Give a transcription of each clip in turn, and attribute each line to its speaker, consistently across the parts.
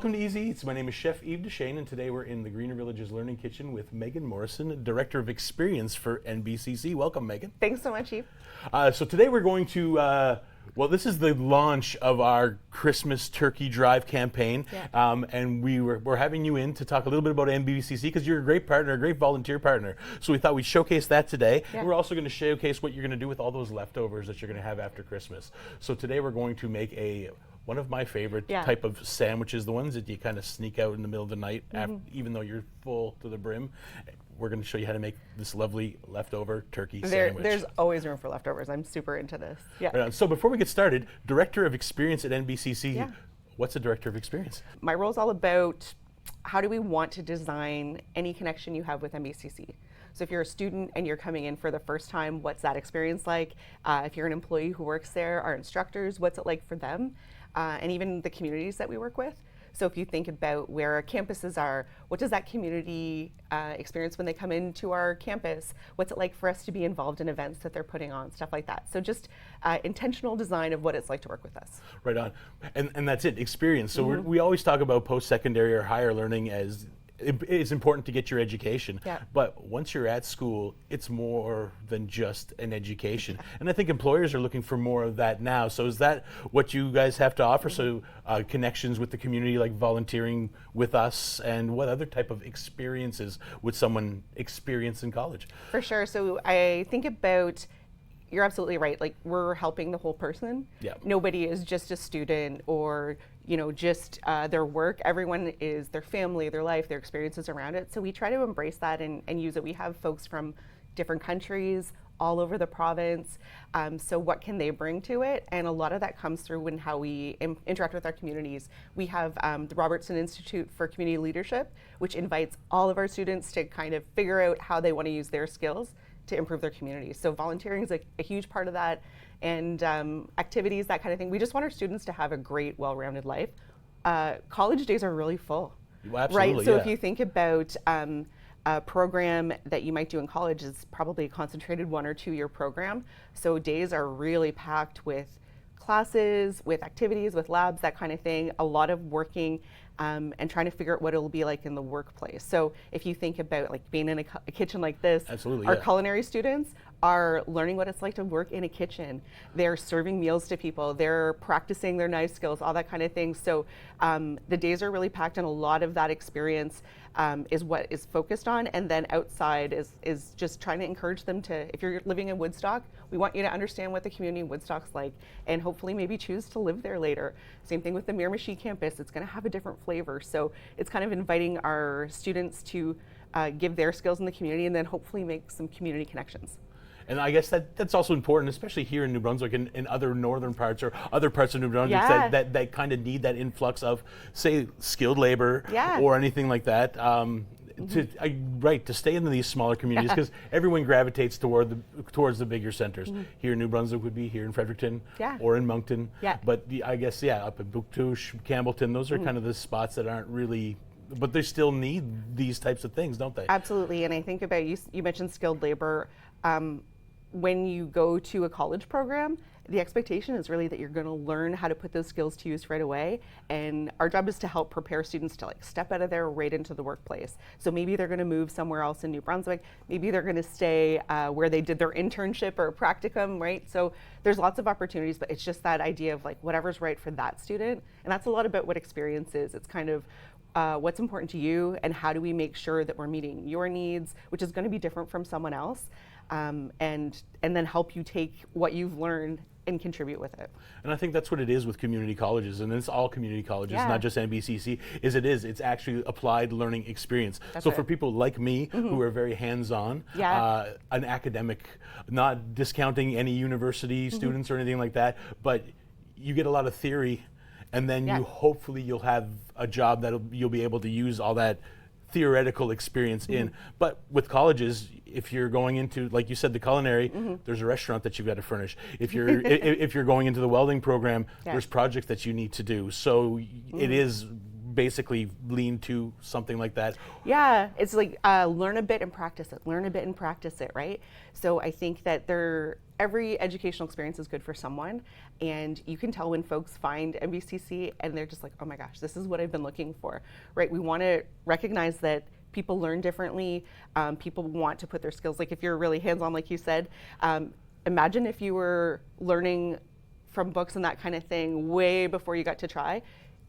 Speaker 1: Welcome to Easy Eats. My name is Chef Yves Dechaine, and today we're in the Greener Villages Learning Kitchen with Meghan Morrison, Director of Experience for NBCC. Welcome, Meghan.
Speaker 2: Thanks so much, Yves.
Speaker 1: So today we're going to, well, this is the launch of our Christmas Turkey Drive campaign, and we're having you in to talk a little bit about NBCC because you're a great partner, a great volunteer partner. So we thought we'd showcase that today. And we're also going to showcase what you're going to do with all those leftovers that you're going to have after Christmas. So today we're going to make one of my favorite type of sandwiches, the ones that you kind of sneak out in the middle of the night, even though you're full to the brim. We're going to show you how to make this lovely leftover turkey sandwich.
Speaker 2: There's always room for leftovers. I'm super into this.
Speaker 1: Right, so before we get started, Director of Experience at NBCC, what's a Director of Experience?
Speaker 2: My role is all about how do we want to design any connection you have with NBCC. So if you're a student and you're coming in for the first time, what's that experience like? If you're an employee who works there, our instructors, what's it like for them? And even the communities that we work with. So if you think about where our campuses are, what does that community experience when they come into our campus? What's it like for us to be involved in events that they're putting on, stuff like that. So just intentional design of what it's like to work with us.
Speaker 1: Right on. And that's it, experience. So we always talk about post-secondary or higher learning as it's important to get your education, but once you're at school, it's more than just an education. And I think employers are looking for more of that now. So is that what you guys have to offer? So connections with the community, like volunteering with us, and what other type of experiences would someone experience in college? For
Speaker 2: sure. So I think about, you're absolutely right. Like, we're helping the whole person. Nobody is just a student or just their work. Everyone is their family, their life, their experiences around it. So we try to embrace that and use it. We have folks from different countries, all over the province. So what can they bring to it? And a lot of that comes through in how we interact with our communities. We have the Robertson Institute for Community Leadership, which invites all of our students to kind of figure out how they want to use their skills to improve their communities. So volunteering is a huge part of that, and activities, that kind of thing. We just want our students to have a great, well-rounded life. College days are really full, right? So if you think about a program that you might do in college is probably a concentrated 1 or 2 year program. So days are really packed with classes, with activities, with labs, that kind of thing. A lot of working and trying to figure out what it'll be like in the workplace. So if you think about like being in a kitchen like this, our culinary students are learning what it's like to work in a kitchen. They're serving meals to people. They're practicing their knife skills, all that kind of thing. So the days are really packed, and a lot of that experience is what is focused on. And then outside is just trying to encourage them to, if you're living in Woodstock, we want you to understand what the community in Woodstock's like, and hopefully maybe choose to live there later. Same thing with the Miramichi campus. It's going to have a different flavor. So it's kind of inviting our students to give their skills in the community and then hopefully make some community connections.
Speaker 1: And I guess that's also important, especially here in New Brunswick and other northern parts or other parts of New Brunswick that kind of need that influx of, say, skilled labor or anything like that. To stay in these smaller communities, because everyone gravitates towards the bigger centers. Here in New Brunswick would be here in Fredericton or in Moncton. But I guess up in Bouctouche, Campbellton, those are kind of the spots that aren't really, but they still need these types of things, don't they?
Speaker 2: Absolutely. And I think about, you mentioned skilled labor. When you go to a college program, the expectation is really that you're going to learn how to put those skills to use right away. And our job is to help prepare students to step out of there right into the workplace. So maybe they're going to move somewhere else in New Brunswick. Maybe they're going to stay where they did their internship or practicum, right? So there's lots of opportunities, but it's just that idea of whatever's right for that student. And that's a lot about what experience is. It's kind of what's important to you, and how do we make sure that we're meeting your needs, which is going to be different from someone else, and then help you take what you've learned and contribute with it.
Speaker 1: And I think that's what it is with community colleges, and it's all community colleges, not just NBCC, it's actually applied learning experience. So for people like me who are very hands-on, an academic, not discounting any university students or anything like that, but you get a lot of theory, and then hopefully you'll have a job that you'll be able to use all that theoretical experience in. But with colleges, if you're going into, like you said, the culinary, there's a restaurant that you've got to furnish. If you're if you're going into the welding program, there's projects that you need to do. So it is basically lean to something like that?
Speaker 2: Yeah, it's like learn a bit and practice it. Learn a bit and practice it, right? So I think that every educational experience is good for someone, and you can tell when folks find NBCC and they're just like, oh my gosh, this is what I've been looking for, right? We want to recognize that people learn differently. People want to put their skills, like if you're really hands-on, like you said, imagine if you were learning from books and that kind of thing way before you got to try.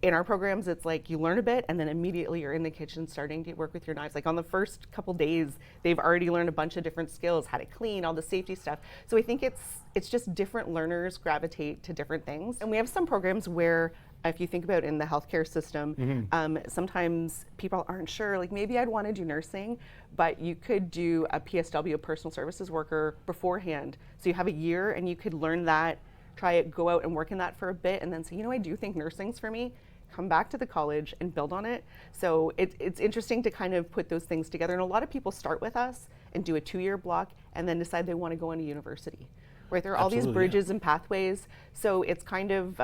Speaker 2: In our programs, it's like you learn a bit and then immediately you're in the kitchen starting to work with your knives. Like on the first couple days, they've already learned a bunch of different skills, how to clean, all the safety stuff. So I think it's just different learners gravitate to different things. And we have some programs where, if you think about in the healthcare system, sometimes people aren't sure, like maybe I'd want to do nursing, but you could do a PSW, personal services worker, beforehand. So you have a year and you could learn that, try it, go out and work in that for a bit, and then say, I do think nursing's for me. Come back to the college and build on it. So it's interesting to kind of put those things together. And a lot of people start with us and do a 2-year block and then decide they want to go into university, right? There are all these bridges and pathways. So it's kind of,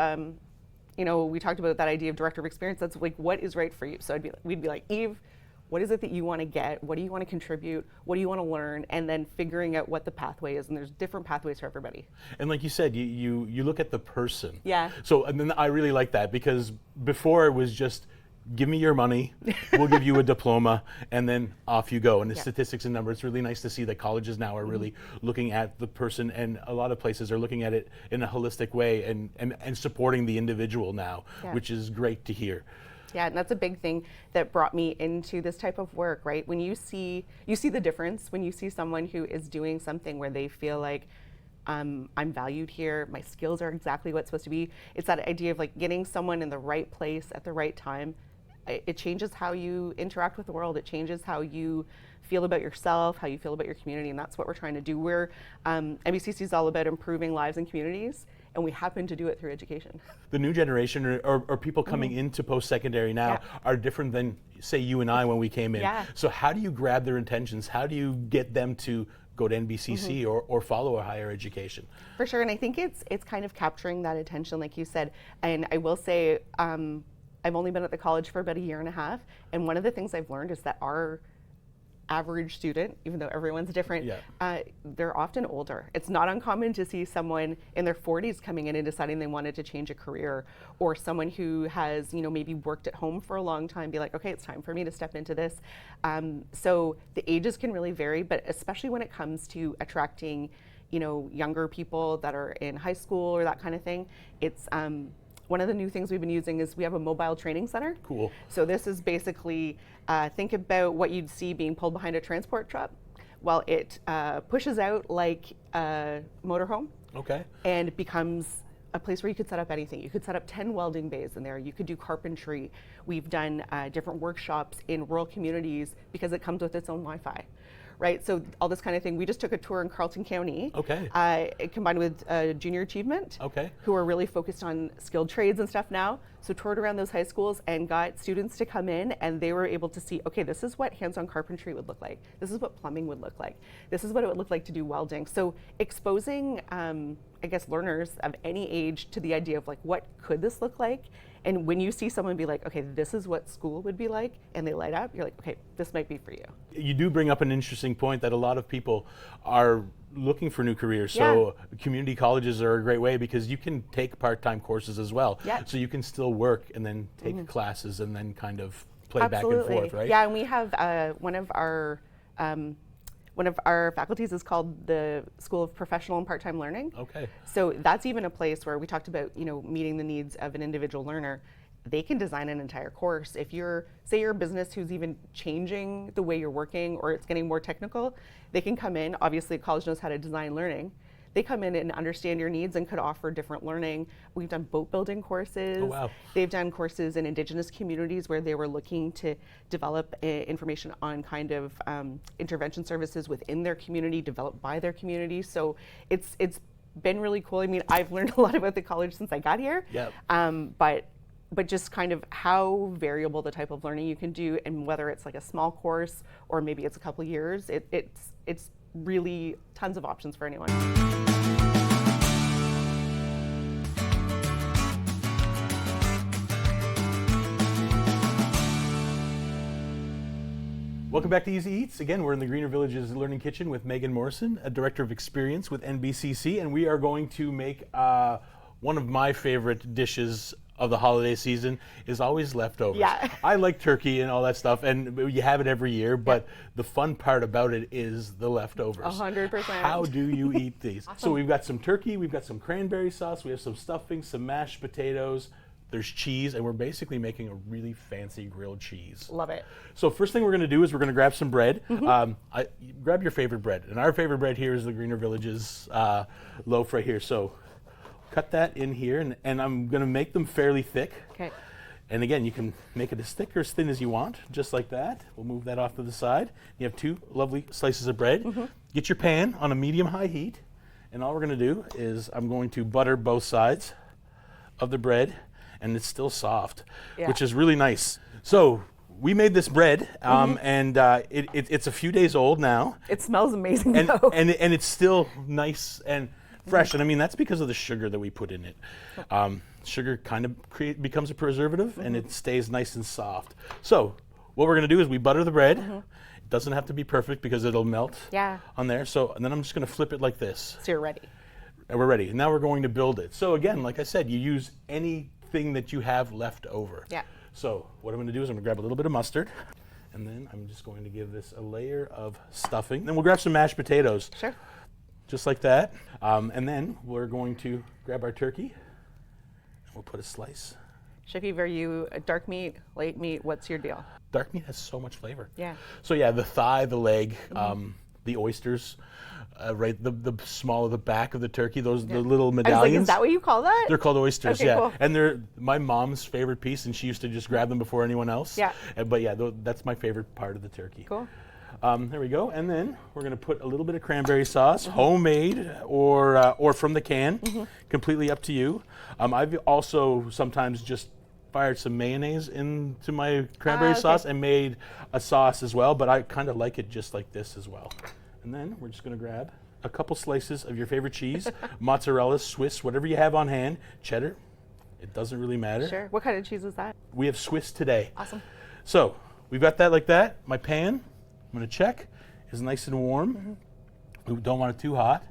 Speaker 2: we talked about that idea of director of experience. That's like, what is right for you? So we'd be like, Yves, what is it that you want to get? What do you want to contribute? What do you want to learn? And then figuring out what the pathway is. And there's different pathways for everybody.
Speaker 1: And like you said, you look at the person.
Speaker 2: Yeah.
Speaker 1: So, and then I really like that, because before it was just, give me your money, we'll give you a diploma, and then off you go. And the statistics and numbers, it's really nice to see that colleges now are really looking at the person, and a lot of places are looking at it in a holistic way and supporting the individual now, which is great to hear.
Speaker 2: Yeah, and that's a big thing that brought me into this type of work, right? When you see the difference, when you see someone who is doing something where they feel like, I'm valued here, my skills are exactly what's supposed to be. It's that idea of like getting someone in the right place at the right time. It changes how you interact with the world. It changes how you feel about yourself, how you feel about your community, and that's what we're trying to do. NBCC is all about improving lives and communities, and we happen to do it through education.
Speaker 1: The new generation or people coming into post-secondary now are different than, say, you and I when we came in. So how do you grab their intentions? How do you get them to go to NBCC or follow a higher education? For
Speaker 2: sure, and I think it's kind of capturing that attention, like you said. And I will say, I've only been at the college for about 1.5 years, and one of the things I've learned is that our average student, even though everyone's different, they're often older. It's not uncommon to see someone in their 40s coming in and deciding they wanted to change a career, or someone who has, maybe worked at home for a long time, be like, okay, it's time for me to step into this. So the ages can really vary, but especially when it comes to attracting, younger people that are in high school or that kind of thing, it's one of the new things we've been using is we have a mobile training center.
Speaker 1: Cool.
Speaker 2: So this is basically, think about what you'd see being pulled behind a transport truck. Well, it pushes out like a motorhome.
Speaker 1: Okay.
Speaker 2: And it becomes a place where you could set up anything. You could set up 10 welding bays in there. You could do carpentry. We've done different workshops in rural communities because it comes with its own Wi-Fi. Right, so all this kind of thing. We just took a tour in Carleton County.
Speaker 1: Okay.
Speaker 2: Combined with Junior Achievement.
Speaker 1: Okay.
Speaker 2: Who are really focused on skilled trades and stuff now. So toured around those high schools and got students to come in, and they were able to see, okay, this is what hands-on carpentry would look like. This is what plumbing would look like. This is what it would look like to do welding. So exposing, learners of any age to the idea of like, what could this look like? And when you see someone be like, okay, this is what school would be like, and they light up, you're like, okay, this might be for you.
Speaker 1: You do bring up an interesting point that a lot of people are looking for new careers. So community colleges are a great way because you can take part-time courses as well. So you can still work and then take classes and then kind of play back and forth, right?
Speaker 2: Yeah, and we have one of our faculties is called the School of Professional and Part-Time Learning.
Speaker 1: Okay.
Speaker 2: So that's even a place where we talked about, meeting the needs of an individual learner. They can design an entire course. If you're a business who's even changing the way you're working or it's getting more technical, they can come in. Obviously, college knows how to design learning. They come in and understand your needs and could offer different learning. We've done boat building courses.
Speaker 1: Oh, wow.
Speaker 2: They've done courses in Indigenous communities where they were looking to develop information on kind of intervention services within their community, developed by their community. So it's been really cool. I mean, I've learned a lot about the college since I got here. But just kind of how variable the type of learning you can do, and whether it's like a small course or maybe it's a couple years, it's really tons of options for anyone.
Speaker 1: Welcome back to Easy Eats. Again, we're in the Greener Villages Learning Kitchen with Meghan Morrison, a Director of Experience with NBCC, and we are going to make one of my favorite dishes of the holiday season is always leftovers.
Speaker 2: Yeah.
Speaker 1: I like turkey and all that stuff, and you have it every year, but the fun part about it is the leftovers.
Speaker 2: 100%.
Speaker 1: How do you eat these?
Speaker 2: Awesome.
Speaker 1: So we've got some turkey, we've got some cranberry sauce, we have some stuffing, some mashed potatoes, there's cheese, and we're basically making a really fancy grilled cheese.
Speaker 2: Love it.
Speaker 1: So first thing we're going to do is we're going to grab some bread. Grab your favorite bread. And our favorite bread here is the Greener Villages loaf right here. So cut that in here, and I'm going to make them fairly thick.
Speaker 2: Okay.
Speaker 1: And again, you can make it as thick or as thin as you want, just like that. We'll move that off to the side. You have two lovely slices of bread. Get your pan on a medium-high heat, and all we're going to do is I'm going to butter both sides of the bread, and it's still soft, which is really nice. So we made this bread, and it's a few days old now.
Speaker 2: It smells amazing,
Speaker 1: and,
Speaker 2: though.
Speaker 1: and it's still nice and fresh. And I mean, that's because of the sugar that we put in it. Sugar kind of becomes a preservative, and it stays nice and soft. So what we're going to do is we butter the bread. It doesn't have to be perfect because it'll melt on there. So, and then I'm just going to flip it like this.
Speaker 2: So you're ready.
Speaker 1: And we're ready. And now we're going to build it. So again, like I said, you use anything that you have left over.
Speaker 2: Yeah.
Speaker 1: So what I'm going to do is I'm going to grab a little bit of mustard, and then I'm just going to give this a layer of stuffing. Then we'll grab some mashed potatoes.
Speaker 2: Sure.
Speaker 1: Just like that. And then we're going to grab our turkey, and we'll put a slice.
Speaker 2: Chef Yves, are you a dark meat, light meat? What's your deal?
Speaker 1: Dark meat has so much flavor.
Speaker 2: Yeah.
Speaker 1: So yeah, the thigh, the leg, the oysters, right, the small of the back of the turkey, those the little medallions.
Speaker 2: I was like, is that what you call that?
Speaker 1: They're called oysters,
Speaker 2: Okay, cool.
Speaker 1: And they're my mom's favorite piece, and she used to just grab them before anyone else.
Speaker 2: Yeah.
Speaker 1: But yeah, that's my favorite part of the turkey.
Speaker 2: Cool.
Speaker 1: There we go, and then we're going to put a little bit of cranberry sauce, homemade or from the can, completely up to you. I've also sometimes just fired some mayonnaise into my cranberry sauce and made a sauce as well, but I kind of like it just like this as well. And then we're just going to grab a couple slices of your favorite cheese, mozzarella, Swiss, whatever you have on hand, cheddar. It doesn't really matter.
Speaker 2: Sure. What kind of cheese is that?
Speaker 1: We have Swiss today.
Speaker 2: Awesome.
Speaker 1: So we've got that like that. My pan, I'm going to check, is nice and warm. We don't want it too hot.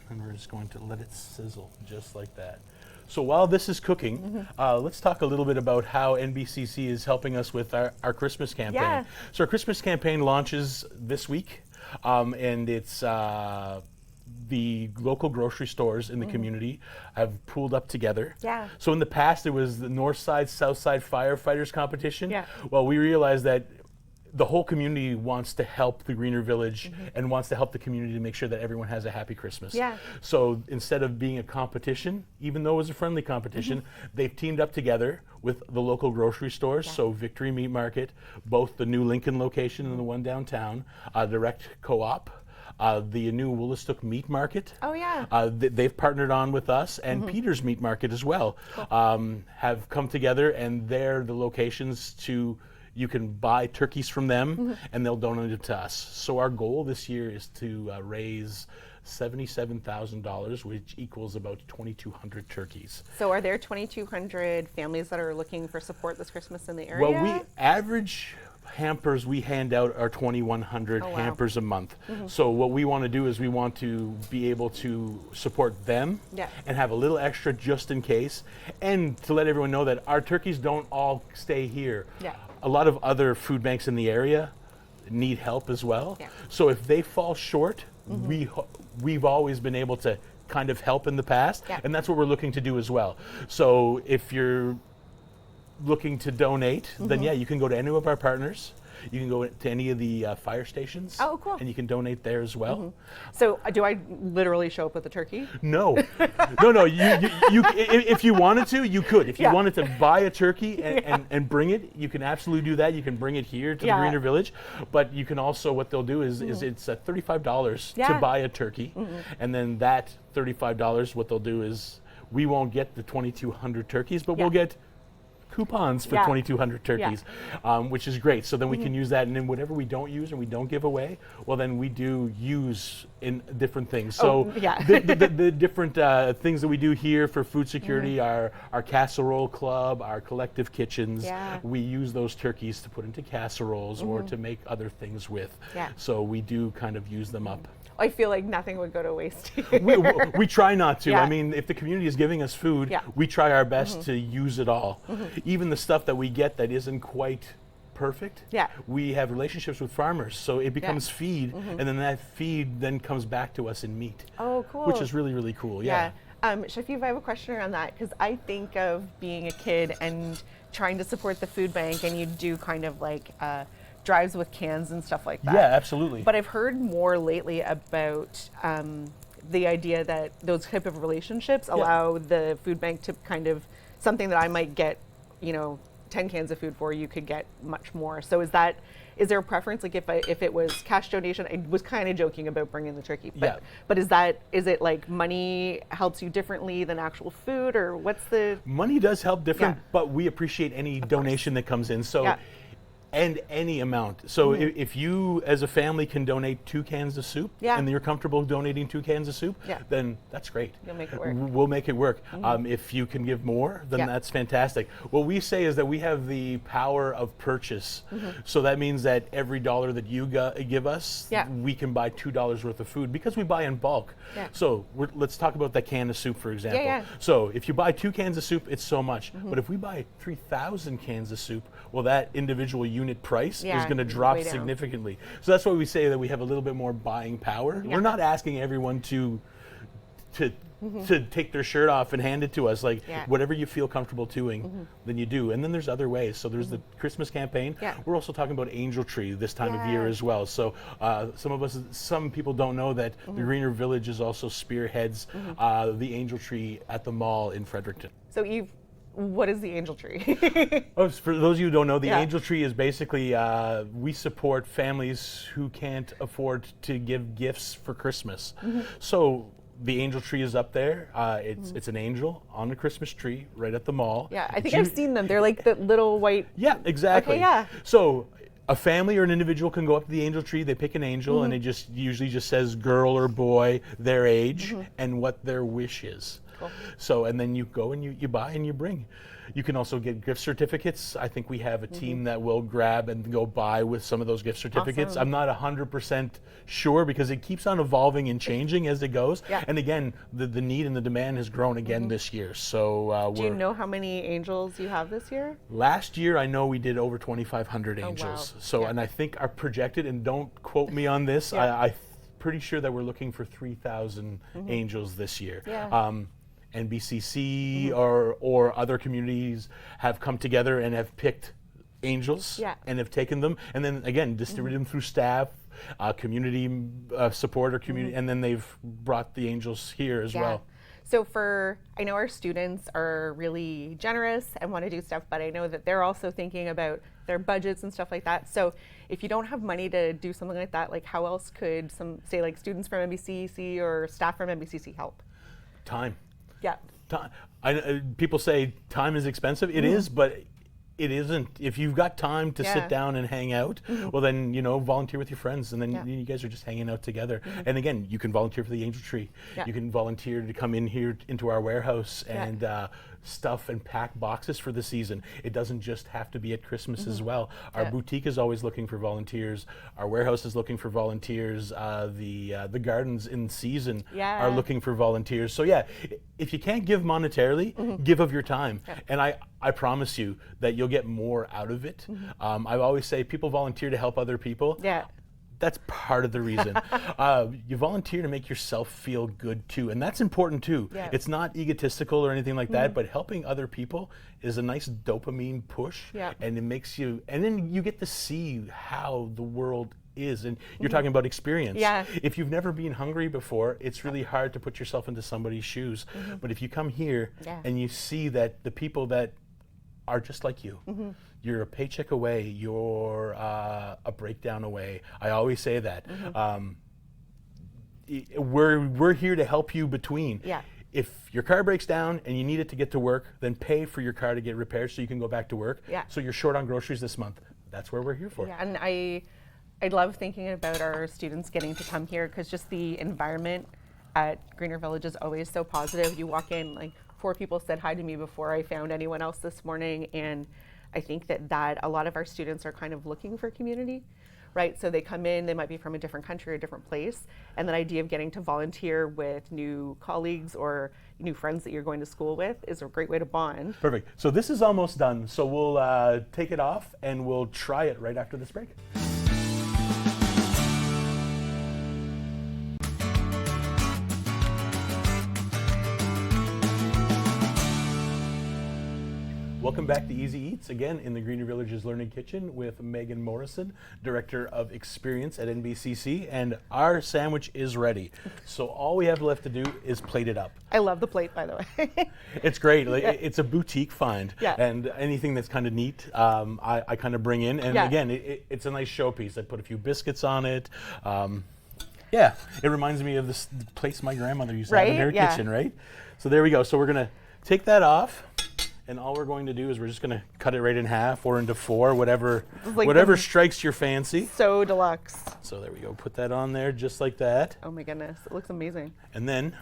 Speaker 1: And we're just going to let it sizzle just like that. So while this is cooking, let's talk a little bit about how NBCC is helping us with our Christmas campaign.
Speaker 2: Yeah.
Speaker 1: So our Christmas campaign launches this week, and it's the local grocery stores in the community have pooled up together.
Speaker 2: Yeah.
Speaker 1: So in the past, it was the North Side, South Side firefighters competition.
Speaker 2: Yeah.
Speaker 1: Well, we realized that the whole community wants to help the Greener Village and wants to help the community to make sure that everyone has a happy Christmas.
Speaker 2: Yeah.
Speaker 1: So instead of being a competition, even though it was a friendly competition, they've teamed up together with the local grocery stores. So Victory Meat Market, both the new Lincoln location and the one downtown, Direct Co-op, the new Woolastook Meat Market.
Speaker 2: Oh, yeah.
Speaker 1: They've partnered on with us, and Peter's Meat Market as well have come together, and they're the locations you can buy turkeys from them, and they'll donate it to us. So our goal this year is to raise $77,000, which equals about 2,200 turkeys.
Speaker 2: So are there 2,200 families that are looking for support this Christmas in the area?
Speaker 1: Well, we average hampers we hand out are 2,100 hampers a month. So what we want to do is we want to be able to support them and have a little extra just in case, and to let everyone know that our turkeys don't all stay here. A lot of other food banks in the area need help as well. So if they fall short, we've always been able to kind of help in the past, and that's what we're looking to do as well. So if you're looking to donate, then you can go to any of our partners. You can go to any of the fire stations.
Speaker 2: Oh, cool.
Speaker 1: And you can donate there as well.
Speaker 2: So do I literally show up with a turkey?
Speaker 1: No, no. You if you wanted to, you could. If you wanted to buy a turkey and bring it, you can absolutely do that. You can bring it here to the Greener Village, but you can also, what they'll do is it's $35 to buy a turkey, and then that $35, what they'll do is we won't get the 2,200 turkeys, but we'll get coupons for 2,200 turkeys, which is great. So then we can use that, and then whatever we don't use and we don't give away, well, then we do use in different things. So the different things that we do here for food security, our casserole club, our collective kitchens, we use those turkeys to put into casseroles or to make other things with. So we do kind of use them up.
Speaker 2: I feel like nothing would go to waste here.
Speaker 1: We try not to. I mean, if the community is giving us food, we try our best to use it all. Even the stuff that we get that isn't quite perfect, we have relationships with farmers, so it becomes feed, and then that feed then comes back to us in meat.
Speaker 2: Oh, cool.
Speaker 1: Which is really, really cool.
Speaker 2: Chef Yves, I have a question around that, because I think of being a kid and trying to support the food bank, and you do kind of like drives with cans and stuff like that.
Speaker 1: Yeah, absolutely.
Speaker 2: But I've heard more lately about the idea that those type of relationships allow the food bank to kind of, something that I might get, 10 cans of food for, you could get much more. So is there a preference? Like if it was cash donation, I was kind of joking about bringing the turkey, but is it like money helps you differently than actual food, or what's the?
Speaker 1: Money does help different, but we appreciate any donation that comes in. So. And any amount. So if you as a family can donate 2 cans of soup and you're comfortable donating 2 cans of soup, then that's great.
Speaker 2: You'll make it work.
Speaker 1: We'll make it work. If you can give more, then that's fantastic. What we say is that we have the power of purchase. So that means that every dollar that you give us, we can buy $2 worth of food because we buy in bulk. So let's talk about that can of soup, for example. So if you buy 2 cans of soup, it's so much. But if we buy 3,000 cans of soup, well, that individual unit price is going to drop significantly. So that's why we say that we have a little bit more buying power. We're not asking everyone to take their shirt off and hand it to us. Like whatever you feel comfortable doing, then you do. And then there's other ways. So there's the Christmas campaign. We're also talking about Angel Tree this time of year as well. So some people don't know that the Greener Village is also spearheads the Angel Tree at the mall in Fredericton.
Speaker 2: So what is the Angel Tree?
Speaker 1: For those of you who don't know, the Angel Tree is basically we support families who can't afford to give gifts for Christmas. So the Angel Tree is up there. It's an angel on a Christmas tree right at the mall.
Speaker 2: Yeah, I think I've seen them. They're like the little white.
Speaker 1: Yeah, exactly.
Speaker 2: Okay,
Speaker 1: So a family or an individual can go up to the Angel Tree, they pick an angel, and it usually just says girl or boy, their age, and what their wish is. Cool. So, and then you go and you buy and you bring. You can also get gift certificates. I think we have a team that will grab and go buy with some of those gift certificates. Awesome. I'm not 100% sure because it keeps on evolving and changing as it goes. And again, the need and the demand has grown again this year. So
Speaker 2: do you know how many angels you have this year?
Speaker 1: Last year, I know we did over 2,500 angels. Wow. So, and I think our projected, and don't quote me on this, I'm pretty sure that we're looking for 3,000 angels this year. NBCC or other communities have come together and have picked angels and have taken them and then again distributed them through staff, community support or community, and then they've brought the angels here as well.
Speaker 2: So I know our students are really generous and want to do stuff, but I know that they're also thinking about their budgets and stuff like that. So if you don't have money to do something like that, like how else could say like students from NBCC or staff from NBCC help?
Speaker 1: Time.
Speaker 2: Time.
Speaker 1: People say time is expensive. It is, but it isn't. If you've got time to sit down and hang out, well then, volunteer with your friends and then you guys are just hanging out together. And again, you can volunteer for the Angel Tree. You can volunteer to come in here into our warehouse and stuff and pack boxes for the season. It doesn't just have to be at Christmas as well. Our boutique is always looking for volunteers. Our warehouse is looking for volunteers. The gardens in season are looking for volunteers. So if you can't give monetarily, give of your time. And I promise you that you'll get more out of it. I always say people volunteer to help other people. That's part of the reason. You volunteer to make yourself feel good too, and that's important too. It's not egotistical or anything like that, but helping other people is a nice dopamine push, and it makes you, and then you get to see how the world is, and you're talking about experience. If you've never been hungry before, it's really hard to put yourself into somebody's shoes. But if you come here and you see that the people that are just like you, you're a paycheck away, you're a breakdown away. I always say that. We're here to help you between. if your car breaks down and you need it to get to work, then pay for your car to get repaired so you can go back to work.
Speaker 2: Yeah.
Speaker 1: So you're short on groceries this month. That's where we're here for.
Speaker 2: Yeah, and I love thinking about our students getting to come here because just the environment at Greener Village is always so positive. You walk in, like 4 people said hi to me before I found anyone else this morning, and I think that a lot of our students are kind of looking for community, right? So they come in, they might be from a different country or a different place, and the idea of getting to volunteer with new colleagues or new friends that you're going to school with is a great way to bond.
Speaker 1: Perfect. So this is almost done. So we'll take it off and we'll try it right after this break. Welcome back to Easy Eats, again in the Greener Villages Learning Kitchen with Meghan Morrison, Director of Experience at NBCC, and our sandwich is ready. So all we have left to do is plate it up.
Speaker 2: I love the plate, by the way.
Speaker 1: It's great. Like, it's a boutique find,
Speaker 2: Yeah.
Speaker 1: and anything that's kind of neat, I kind of bring in. And
Speaker 2: Yeah.
Speaker 1: again, it's a nice showpiece. I put a few biscuits on it. Yeah, it reminds me of this place my grandmother used to have in
Speaker 2: Right?
Speaker 1: her
Speaker 2: Yeah.
Speaker 1: kitchen, right? So there we go. So we're gonna take that off. And all we're going to do is we're just going to cut it right in half or into 4, whatever
Speaker 2: Like
Speaker 1: whatever strikes your fancy.
Speaker 2: So deluxe.
Speaker 1: So there we go. Put that on there just like that.
Speaker 2: Oh my goodness, it looks amazing.
Speaker 1: And then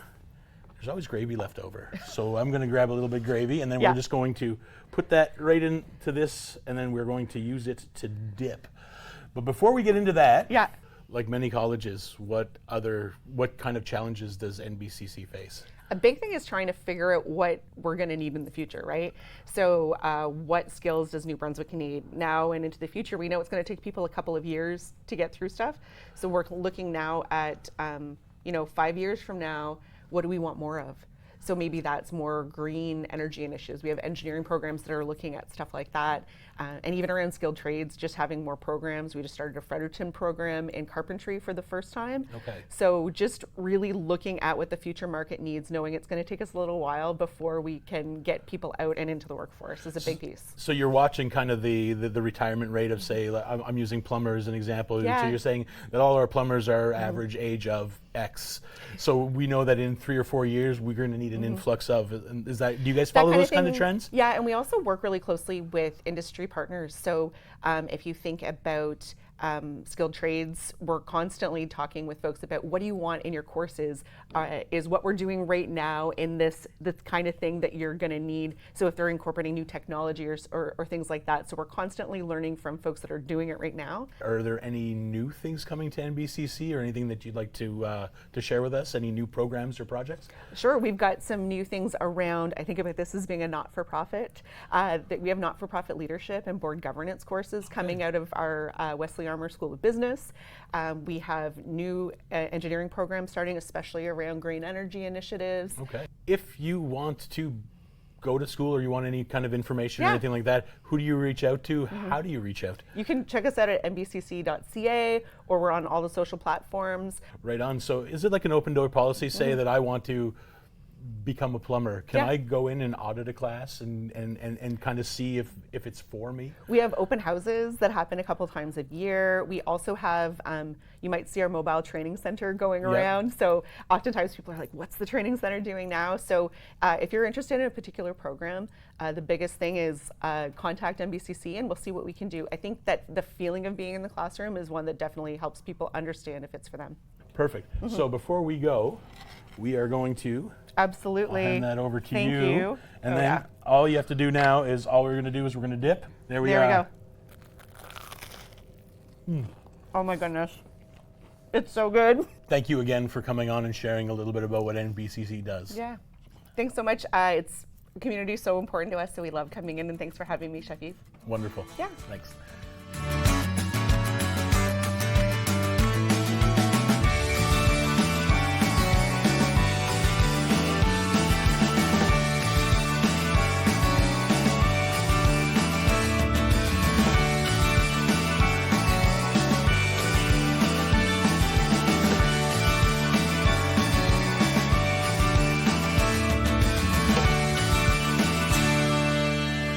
Speaker 1: there's always gravy left over. So I'm going to grab a little bit of gravy, and then
Speaker 2: Yeah.
Speaker 1: we're just going to put that right into this, and then we're going to use it to dip. But before we get into that,
Speaker 2: Yeah.
Speaker 1: like many colleges, what kind of challenges does NBCC face?
Speaker 2: A big thing is trying to figure out what we're going to need in the future, right? So what skills does New Brunswick need now and into the future? We know it's going to take people a couple of years to get through stuff. So we're looking now at, 5 years from now, what do we want more of? So maybe that's more green energy initiatives. We have engineering programs that are looking at stuff like that. And even around skilled trades, just having more programs. We just started a Fredericton program in carpentry for the first time.
Speaker 1: Okay.
Speaker 2: So just really looking at what the future market needs, knowing it's going to take us a little while before we can get people out and into the workforce is a big piece.
Speaker 1: So you're watching kind of the retirement rate of, say, like, I'm using plumbers as an example.
Speaker 2: Yeah.
Speaker 1: So you're saying that all our plumbers are average age of X. So we know that in 3 or 4 years we're going to need an influx of. And is that, do you guys follow those kind of trends?
Speaker 2: Yeah, and we also work really closely with industry partners. So if you think about skilled trades, we're constantly talking with folks about what do you want in your courses, is what we're doing right now in this kind of thing that you're going to need. So if they're incorporating new technology or things like that. So we're constantly learning from folks that are doing it right now.
Speaker 1: Are there any new things coming to NBCC or anything that you'd like to share with us? Any new programs or projects?
Speaker 2: Sure, we've got some new things around. I think about this as being a not-for-profit. That we have not-for-profit leadership and board governance courses coming out of our Wesley Armour School of Business. We have new engineering programs starting, especially around green energy initiatives.
Speaker 1: Okay. If you want to go to school or you want any kind of information or
Speaker 2: Yeah.
Speaker 1: anything like that, who do you reach out to? How do you reach out?
Speaker 2: You can check us out at nbcc.ca, or we're on all the social platforms.
Speaker 1: Right on. So is it like an open door policy, say that I want to become a plumber? Can
Speaker 2: Yeah.
Speaker 1: I go in and audit a class and kind of see if it's for me?
Speaker 2: We have open houses that happen a couple times a year. We also have, you might see our mobile training center going around. So oftentimes people are like, what's the training center doing now? So if you're interested in a particular program, the biggest thing is contact NBCC and we'll see what we can do. I think that the feeling of being in the classroom is one that definitely helps people understand if it's for them.
Speaker 1: Perfect. So before we go, we are going to
Speaker 2: Absolutely.
Speaker 1: hand that over to
Speaker 2: Thank you.
Speaker 1: And
Speaker 2: Oh,
Speaker 1: then
Speaker 2: yeah.
Speaker 1: all you have to do now is we're going to dip. There we
Speaker 2: There
Speaker 1: are.
Speaker 2: we go. Oh my goodness. It's so good.
Speaker 1: Thank you again for coming on and sharing a little bit about what NBCC does.
Speaker 2: Yeah. Thanks so much. It's community is so important to us, so we love coming in, and thanks for having me, Chef Yves.
Speaker 1: Wonderful.
Speaker 2: Yeah.
Speaker 1: Thanks.